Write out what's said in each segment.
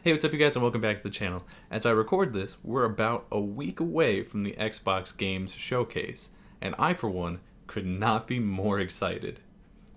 Hey, what's up, you guys, and welcome back to the channel. As I record this, we're about a week away from the Xbox Games Showcase, and I, for one, could not be more excited.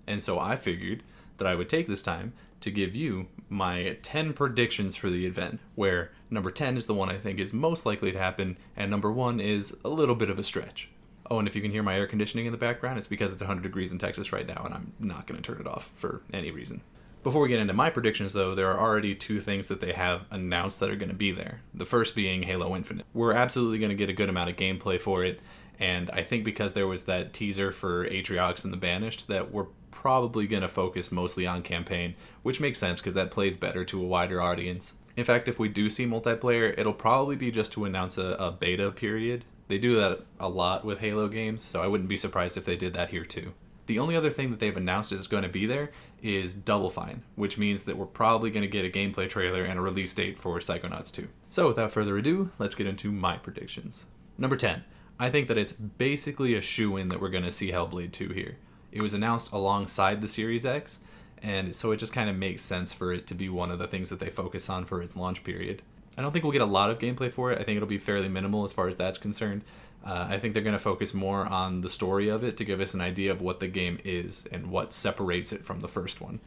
And so I figured that I would take this time to give you my 10 predictions for the event, where number 10 is the one I think is most likely to happen, and number 1 is a little bit of a stretch. Oh, and if you can hear my air conditioning in the background, it's because it's 100 degrees in Texas right now, and I'm not going to turn it off for any reason. Before we get into my predictions, though, there are already two things that they have announced that are going to be there. The first being Halo Infinite. We're absolutely going to get a good amount of gameplay for it, and I think because there was that teaser for Atriox and the Banished, that we're probably going to focus mostly on campaign, which makes sense because that plays better to a wider audience. In fact, if we do see multiplayer, it'll probably be just to announce a beta period. They do that a lot with Halo games, so I wouldn't be surprised if they did that here too. The only other thing that they've announced is going to be there is Double Fine, which means that we're probably going to get a gameplay trailer and a release date for Psychonauts 2. So without further ado, let's get into my predictions. Number 10. I think that it's basically a shoo-in that we're going to see Hellblade 2 here. It was announced alongside the Series X, and so it just kind of makes sense for it to be one of the things that they focus on for its launch period. I don't think we'll get a lot of gameplay for it. I think it'll be fairly minimal as far as that's concerned. I think they're going to focus more on the story of it to give us an idea of what the game is and what separates it from the first one.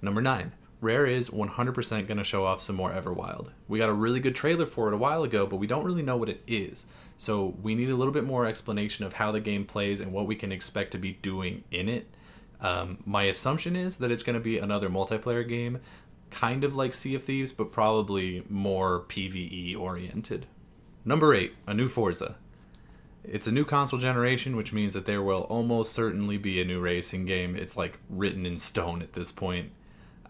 Number 9. Rare is 100% going to show off some more Everwild. We got a really good trailer for it a while ago, but we don't really know what it is. So we need a little bit more explanation of how the game plays and what we can expect to be doing in it. My assumption is that it's going to be another multiplayer game, kind of like Sea of Thieves, but probably more PvE oriented. Number 8. A new Forza. It's a new console generation, which means that there will almost certainly be a new racing game. It's like written in stone at this point.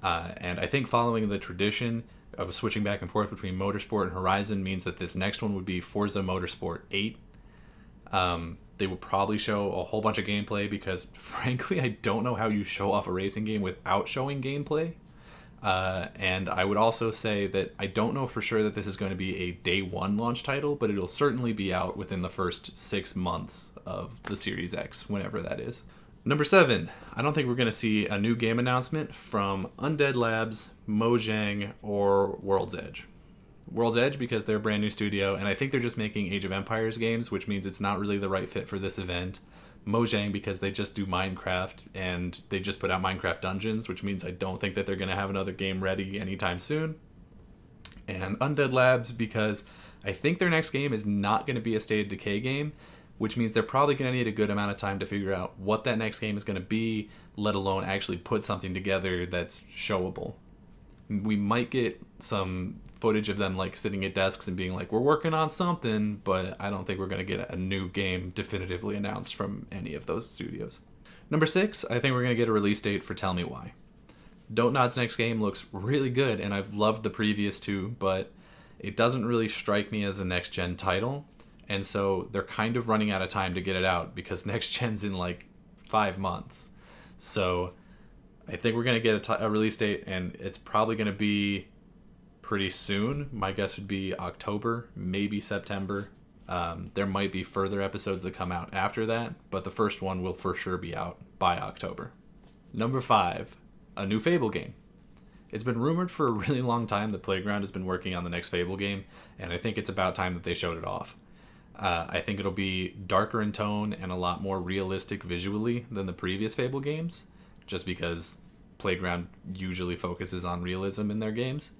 And I think following the tradition of switching back and forth between Motorsport and Horizon means that this next one would be Forza Motorsport 8. They will probably show a whole bunch of gameplay because, frankly, I don't know how you show off a racing game without showing gameplay. And I would also say that I don't know for sure that this is going to be a day one launch title, but it'll certainly be out within the first 6 months of the Series X, whenever that is. Number 7, I don't think we're going to see a new game announcement from Undead Labs, Mojang, or World's Edge. World's Edge because they're a brand new studio, and I think they're just making Age of Empires games, which means it's not really the right fit for this event. Mojang because they just do Minecraft and they just put out Minecraft Dungeons, which means I don't think that they're going to have another game ready anytime soon. And Undead Labs because I think their next game is not going to be a State of Decay game, which means they're probably going to need a good amount of time to figure out what that next game is going to be, let alone actually put something together that's showable. We might get some footage of them like sitting at desks and being like, we're working on something, but I don't think we're going to get a new game definitively announced from any of those studios. Number 6, I think we're going to get a release date for Tell Me Why. Don't Nod's next game looks really good, and I've loved the previous two, but it doesn't really strike me as a next-gen title, and so they're kind of running out of time to get it out because next-gen's in like 5 months. So I think we're going to get a release date, and it's probably going to be pretty soon. My guess would be October, maybe September. There might be further episodes that come out after that, but the first one will for sure be out by October. Number 5, a new Fable game. It's been rumored for a really long time that Playground has been working on the next Fable game, and I think it's about time that they showed it off. I think it'll be darker in tone and a lot more realistic visually than the previous Fable games, just because Playground usually focuses on realism in their games.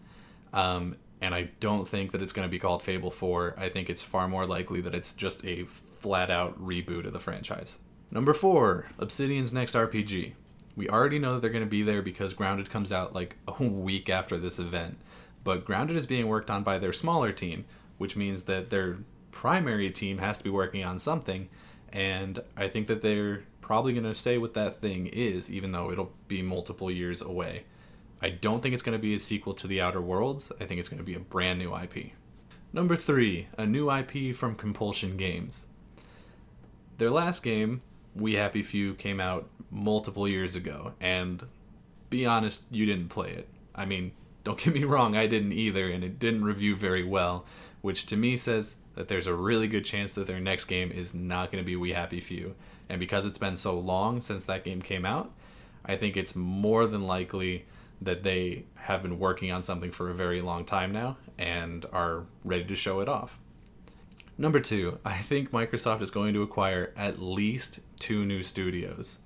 And I don't think that it's going to be called Fable 4. I think it's far more likely that it's just a flat-out reboot of the franchise. Number 4, Obsidian's next RPG. We already know that they're going to be there because Grounded comes out like a week after this event. But Grounded is being worked on by their smaller team, which means that their primary team has to be working on something. And I think that they're probably going to say what that thing is, even though it'll be multiple years away. I don't think it's going to be a sequel to The Outer Worlds. I think it's going to be a brand new IP. Number 3, a new IP from Compulsion Games. Their last game, We Happy Few, came out multiple years ago, and be honest, you didn't play it. I mean, don't get me wrong, I didn't either, and it didn't review very well, which to me says that there's a really good chance that their next game is not going to be We Happy Few. And because it's been so long since that game came out, I think it's more than likely that they have been working on something for a very long time now and are ready to show it off. Number 2, I think Microsoft is going to acquire at least 2 new studios.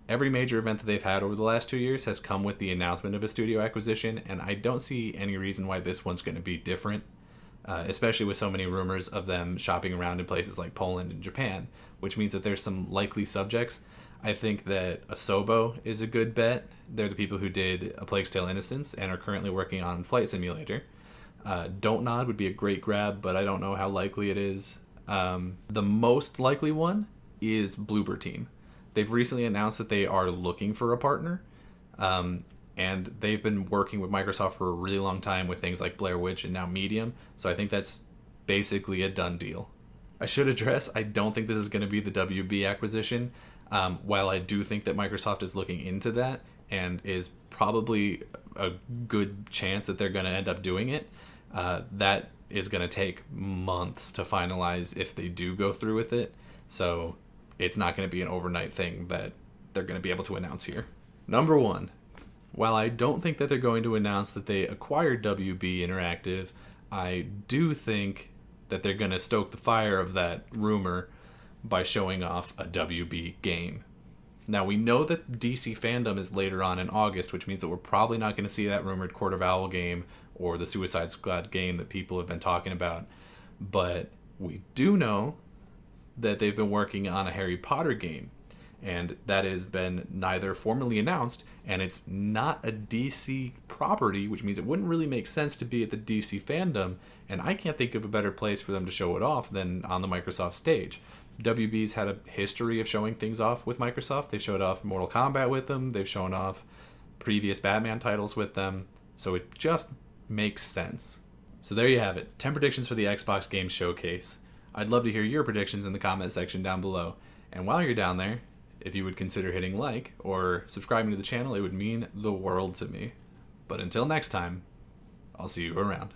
Every major event that they've had over the last 2 years has come with the announcement of a studio acquisition, and I don't see any reason why this one's going to be different, especially with so many rumors of them shopping around in places like Poland and Japan, which means that there's some likely subjects. I think that Asobo is a good bet. They're the people who did A Plague's Tale: Innocence and are currently working on Flight Simulator. Don't Nod would be a great grab, but I don't know how likely it is. The most likely one is Bloober Team. They've recently announced that they are looking for a partner, and they've been working with Microsoft for a really long time with things like Blair Witch and now Medium, so I think that's basically a done deal. I should address, I don't think this is going to be the WB acquisition. While I do think that Microsoft is looking into that and is probably a good chance that they're going to end up doing it, that is going to take months to finalize if they do go through with it. So it's not going to be an overnight thing that they're going to be able to announce here. Number 1, while I don't think that they're going to announce that they acquired WB Interactive, I do think that they're going to stoke the fire of that rumor by showing off a WB game. Now, we know that DC Fandom is later on in August, which means that we're probably not going to see that rumored Court of Owl game or the Suicide Squad game that people have been talking about. But we do know that they've been working on a Harry Potter game, and that has been neither formally announced, and it's not a DC property, which means it wouldn't really make sense to be at the DC Fandom, and I can't think of a better place for them to show it off than on the Microsoft stage. WB's had a history of showing things off with Microsoft. They showed off Mortal Kombat with them. They've shown off previous Batman titles with them. So it just makes sense. So there you have it. 10 predictions for the Xbox Game Showcase. I'd love to hear your predictions in the comment section down below. And while you're down there, if you would consider hitting like or subscribing to the channel, it would mean the world to me. But until next time, I'll see you around.